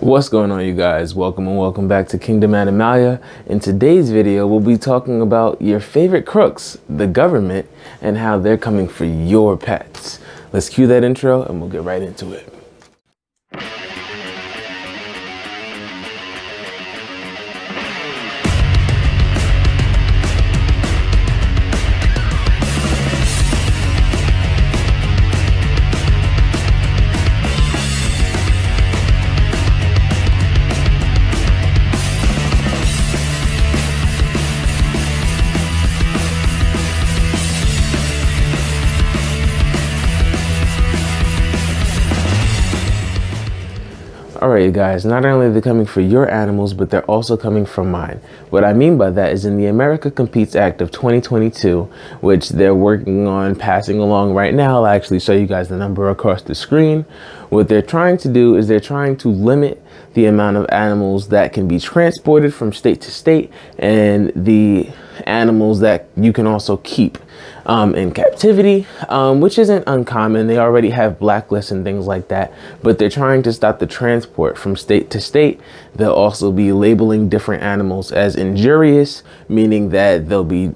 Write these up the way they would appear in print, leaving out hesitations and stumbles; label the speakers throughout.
Speaker 1: What's going on, you guys? Welcome and welcome back to Kingdom Animalia. In today's video, we'll be talking about your favorite crooks, the government, and how they're coming for your pets. Let's cue that intro and we'll get right into it. Alright guys, not only are they coming for your animals, but they're also coming for mine. What I mean by that is in the America Competes Act of 2022, which they're working on passing along right now. I'll actually show you guys the number across the screen. What they're trying to do is they're trying to limit the amount of animals that can be transported from state to state and the animals that you can also keep in captivity, which isn't uncommon. They already have blacklists and things like that, but they're trying to stop the transport from state to state. They'll also be labeling different animals as injurious, meaning that they'll be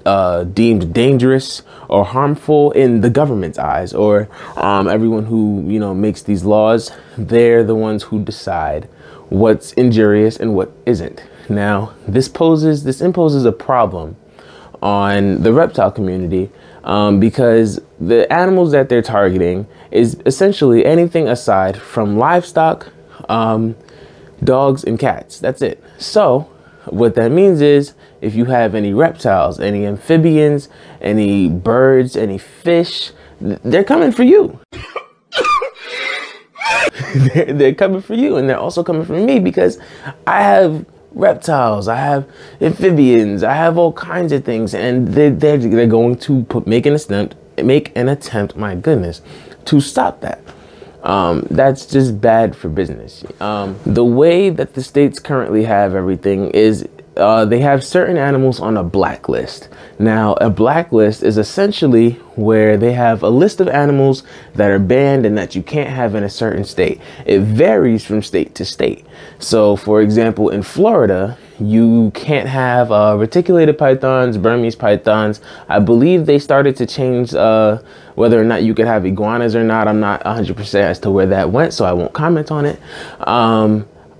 Speaker 1: deemed dangerous or harmful in the government's eyes, or everyone who, makes these laws. They're the ones who decide what's injurious and what isn't. Now, this imposes a problem on the reptile community because the animals that they're targeting is essentially anything aside from livestock, dogs and cats. That's it. So what that means is if you have any reptiles, any amphibians, any birds, any fish, they're coming for you. They're coming for you, and they're also coming for me because I have reptiles, I have amphibians, I have all kinds of things, and they're going to make an attempt, my goodness, to stop that. That's just bad for business. The way that the states currently have everything is they have certain animals on a blacklist. Now, a blacklist is essentially where they have a list of animals that are banned and that you can't have in a certain state. It varies from state to state. So, for example, in Florida, you can't have reticulated pythons, Burmese pythons. I believe they started to change whether or not you could have iguanas or not. I'm not 100% as to where that went, so I won't comment on it.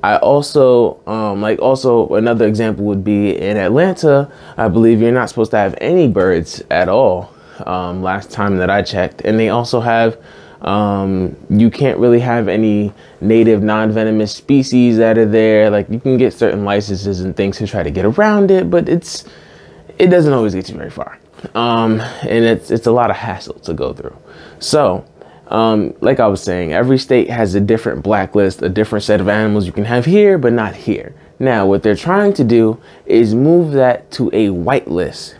Speaker 1: I also, another example would be in Atlanta, I believe you're not supposed to have any birds at all, last time that I checked. And they also have, you can't really have any native non-venomous species that are there. Like, you can get certain licenses and things to try to get around it, but it doesn't always get you very far. And it's a lot of hassle to go through. So, like I was saying, every state has a different blacklist, a different set of animals you can have here, but not here. Now, what they're trying to do is move that to a whitelist.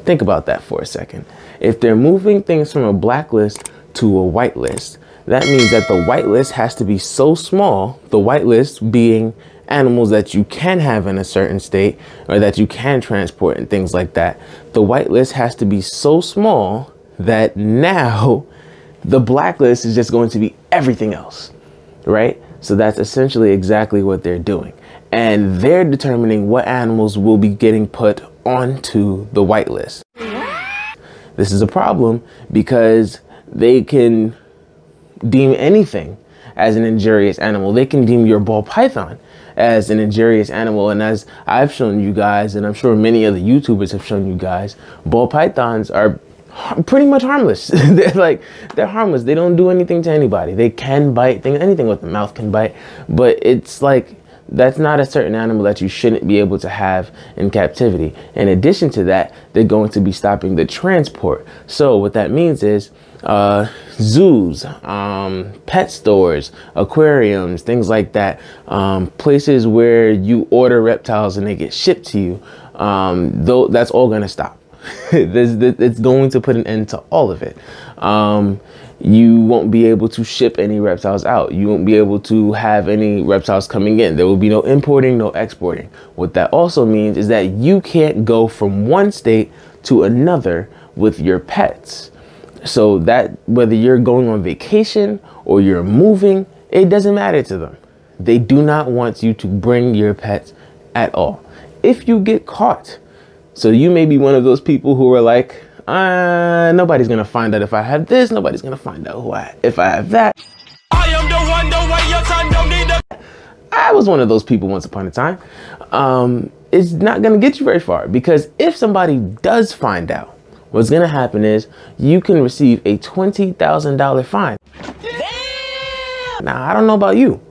Speaker 1: Think about that for a second. If they're moving things from a blacklist to a whitelist, that means that the whitelist has to be so small, the whitelist being animals that you can have in a certain state or that you can transport and things like that. The whitelist has to be so small that now the blacklist is just going to be everything else, right? So that's essentially exactly what they're doing. And they're determining what animals will be getting put onto the whitelist. This is a problem because they can deem anything as an injurious animal. They can deem your ball python as an injurious animal. And as I've shown you guys, and I'm sure many other YouTubers have shown you guys, ball pythons are pretty much harmless. they're harmless. They don't do anything to anybody. They can bite things, anything with the mouth can bite, but it's like, that's not a certain animal that you shouldn't be able to have in captivity. In addition to that, they're going to be stopping the transport. So what that means is zoos, pet stores, aquariums, things like that, places where you order reptiles and they get shipped to you, though that's all going to stop. It's going to put an end to all of it. You won't be able to ship any reptiles out. You won't be able to have any reptiles coming in. There will be no importing, no exporting. What that also means is that you can't go from one state to another with your pets. So that whether you're going on vacation or you're moving, it doesn't matter to them. They do not want you to bring your pets at all. If you get caught, so you may be one of those people who are like, nobody's gonna find out if I have this, nobody's gonna find out if I have that. I am the one, the way your son don't need a... I was one of those people once upon a time. It's not gonna get you very far, because if somebody does find out, what's gonna happen is you can receive a $20,000 fine. Now, I don't know about you.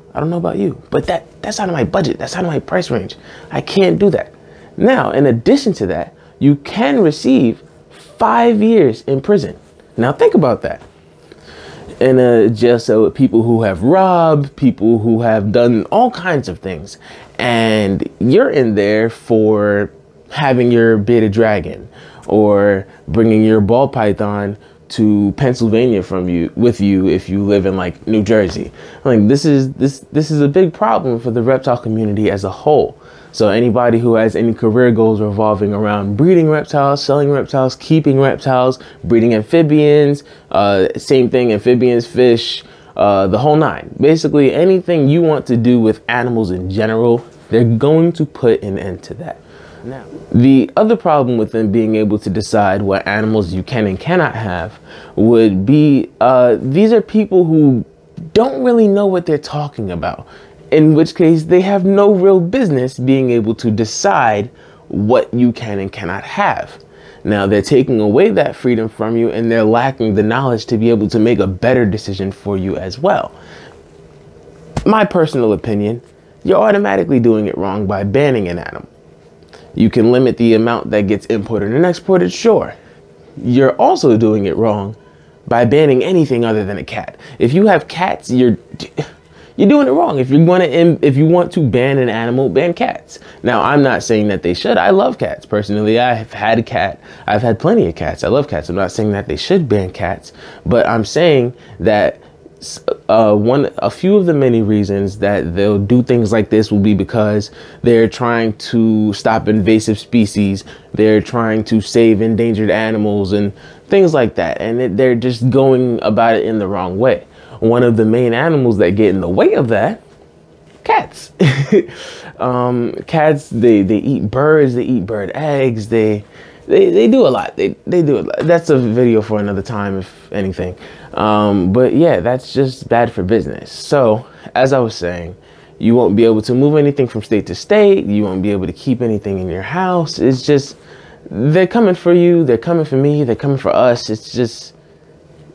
Speaker 1: But that's out of my budget. That's out of my price range. I can't do that. Now, in addition to that, you can receive 5 years in prison. Now, think about that. In a jail cell with people who have robbed, people who have done all kinds of things. And you're in there for having your bearded dragon or bringing your ball python to Pennsylvania with you if you live in like New Jersey. Like this is a big problem for the reptile community as a whole. So anybody who has any career goals revolving around breeding reptiles, selling reptiles, keeping reptiles, breeding amphibians, same thing, amphibians, fish, the whole nine. Basically anything you want to do with animals in general, they're going to put an end to that. Now, the other problem with them being able to decide what animals you can and cannot have would be, these are people who don't really know what they're talking about, in which case they have no real business being able to decide what you can and cannot have. Now, they're taking away that freedom from you, and they're lacking the knowledge to be able to make a better decision for you as well. My personal opinion, you're automatically doing it wrong by banning an animal. You can limit the amount that gets imported and exported, sure. You're also doing it wrong by banning anything other than a cat. If you have cats, you're doing it wrong. If you want to ban an animal, ban cats. Now, I'm not saying that they should. I love cats. Personally, I've had a cat. I've had plenty of cats. I love cats. I'm not saying that they should ban cats, but I'm saying that a few of the many reasons that they'll do things like this will be because they're trying to stop invasive species, they're trying to save endangered animals and things like that, and they're just going about it in the wrong way. One of the main animals that get in the way of that, cats. Cats, they eat birds, they eat bird eggs, they do a lot. They do a lot. That's a video for another time, if anything. But yeah, that's just bad for business. So as I was saying, you won't be able to move anything from state to state. You won't be able to keep anything in your house. It's just, they're coming for you. They're coming for me. They're coming for us. It's just,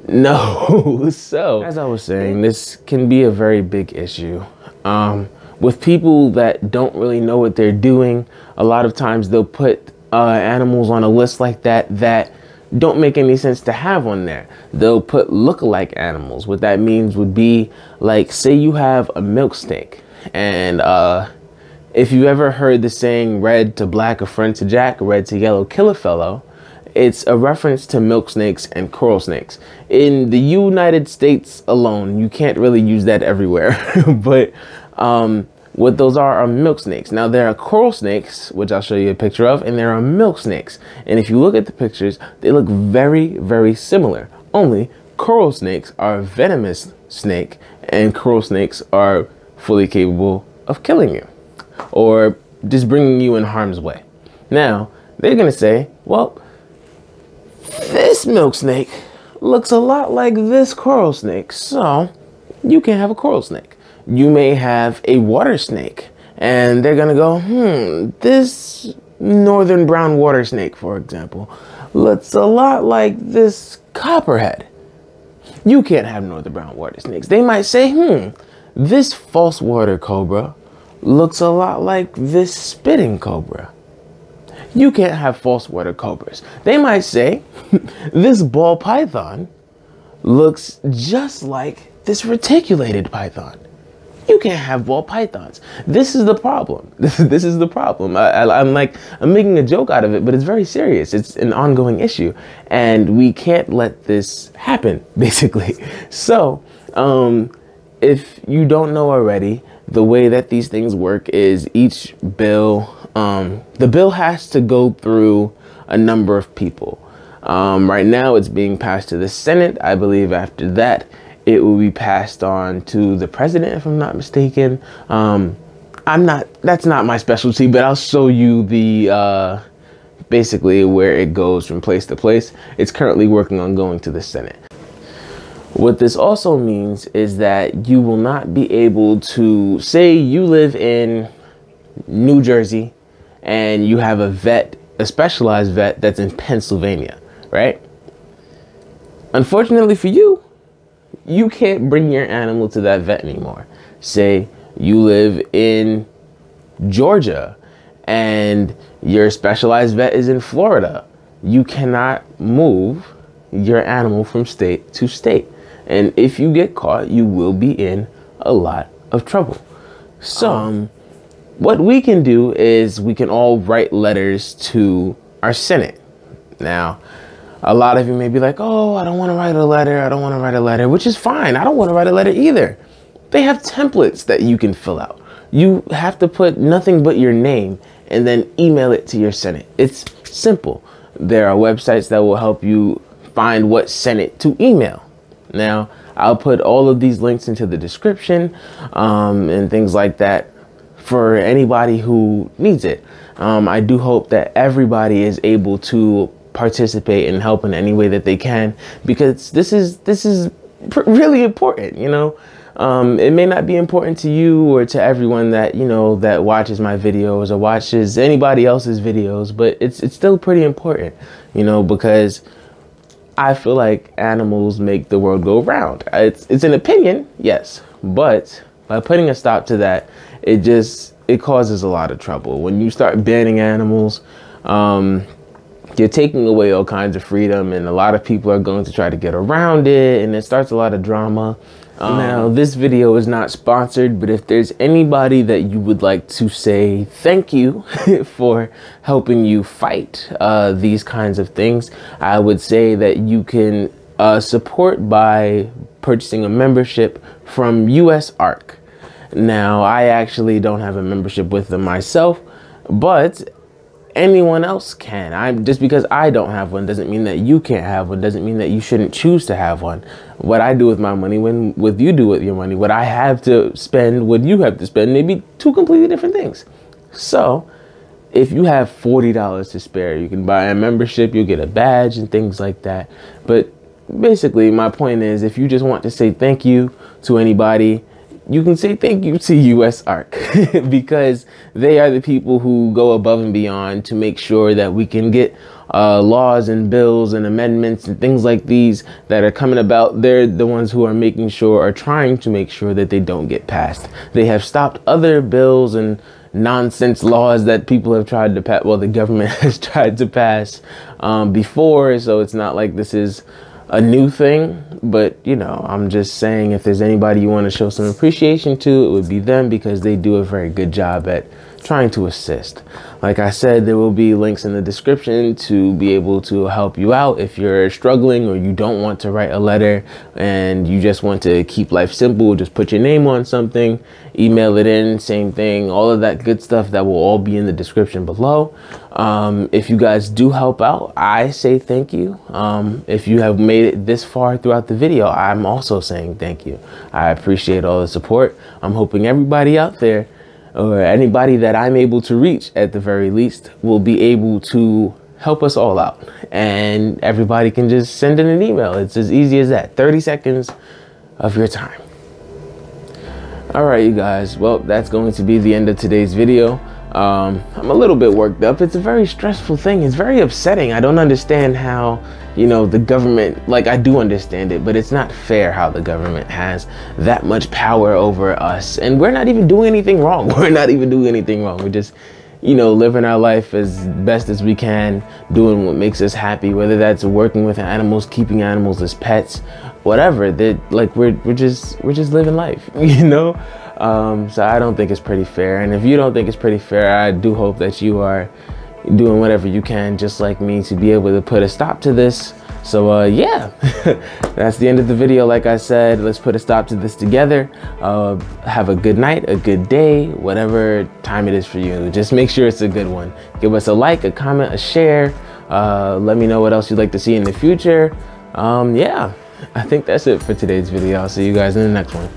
Speaker 1: no. So as I was saying, this can be a very big issue. With people that don't really know what they're doing, a lot of times they'll put animals on a list like that don't make any sense to have on there. They'll put lookalike animals. What that means would be like, say you have a milk snake, and if you ever heard the saying red to black a friend to jack, red to yellow kill a fellow, it's a reference to milk snakes and coral snakes. In the United States alone, you can't really use that everywhere, but what those are milk snakes. Now, there are coral snakes, which I'll show you a picture of, and there are milk snakes. And if you look at the pictures, they look very, very similar. Only coral snakes are a venomous snake, and coral snakes are fully capable of killing you or just bringing you in harm's way. Now, they're going to say, well, this milk snake looks a lot like this coral snake, so you can have a coral snake. You may have a water snake, and they're gonna go, this northern brown water snake, for example, looks a lot like this copperhead. You can't have northern brown water snakes. They might say, this false water cobra looks a lot like this spitting cobra. You can't have false water cobras. They might say, this ball python looks just like this reticulated python. You can't have ball pythons. This is the problem. This is the problem. I'm making a joke out of it, but it's very serious. It's an ongoing issue, and we can't let this happen, basically. So, if you don't know already, the way that these things work is each bill, the bill has to go through a number of people. Right now, it's being passed to the Senate. I believe after that, it will be passed on to the president, if I'm not mistaken. That's not my specialty, but I'll show you the basically where it goes from place to place. It's currently working on going to the Senate. What this also means is that you will not be able to, say you live in New Jersey and you have a specialized vet that's in Pennsylvania, right? Unfortunately for you, you can't bring your animal to that vet anymore. Say you live in Georgia and your specialized vet is in Florida. You cannot move your animal from state to state. And if you get caught, you will be in a lot of trouble. So what we can do is we can all write letters to our Senate. Now, a lot of you may be like, oh, I don't want to write a letter. I don't want to write a letter, which is fine. I don't want to write a letter either. They have templates that you can fill out. You have to put nothing but your name and then email it to your Senate. It's simple. There are websites that will help you find what Senate to email. Now, I'll put all of these links into the description and things like that for anybody who needs it. I do hope that everybody is able to participate and help in any way that they can, because this is really important, you know. It may not be important to you or to everyone that, you know, that watches my videos or watches anybody else's videos, but it's still pretty important, you know, because I feel like animals make the world go round. It's an opinion, yes, but by putting a stop to that, it causes a lot of trouble. When you start banning animals, you're taking away all kinds of freedom, and a lot of people are going to try to get around it, and it starts a lot of drama. Now, this video is not sponsored, but if there's anybody that you would like to say thank you for helping you fight these kinds of things, I would say that you can support by purchasing a membership from USARC. Now, I actually don't have a membership with them myself, but anyone else can. Just because I don't have one doesn't mean that you can't have one, doesn't mean that you shouldn't choose to have one. What I do with my money, what you do with your money, what I have to spend, what you have to spend, may be two completely different things. So if you have $40 to spare, you can buy a membership, you'll get a badge and things like that. But basically, my point is, if you just want to say thank you to anybody, you can say thank you to USARC because they are the people who go above and beyond to make sure that we can get laws and bills and amendments and things like these that are coming about. They're the ones who are making sure, or trying to make sure, that they don't get passed. They have stopped other bills and nonsense laws that people have tried to pass, well, the government has tried to pass before, so it's not like this is a new thing. But, you know, I'm just saying, if there's anybody you want to show some appreciation to, it would be them, because they do a very good job at trying to assist. Like I said, there will be links in the description to be able to help you out if you're struggling or you don't want to write a letter and you just want to keep life simple. Just put your name on something, email it in, same thing, all of that good stuff. That will all be in the description below. If you guys do help out, I say thank you. If you have made it this far throughout the video, I'm also saying thank you. I appreciate all the support. I'm hoping everybody out there, or anybody that I'm able to reach at the very least, will be able to help us all out. And everybody can just send in an email. It's as easy as that. 30 seconds of your time. All right, you guys. Well, that's going to be the end of today's video. I'm a little bit worked up. It's a very stressful thing. It's very upsetting. I don't understand how, you know, the government, like, I do understand it, but it's not fair how the government has that much power over us. And we're not even doing anything wrong. We're not even doing anything wrong. We're just, you know, living our life as best as we can, doing what makes us happy, whether that's working with animals, keeping animals as pets, whatever. Like, we're just living life, you know? So I don't think it's pretty fair. And if you don't think it's pretty fair, I do hope that you are doing whatever you can, just like me, to be able to put a stop to this. So yeah, that's the end of the video. Like I said, let's put a stop to this together. Have a good night, a good day, whatever time it is for you. Just make sure it's a good one. Give us a like, a comment, a share. Let me know what else you'd like to see in the future. Yeah, I think that's it for today's video. I'll see you guys in the next one.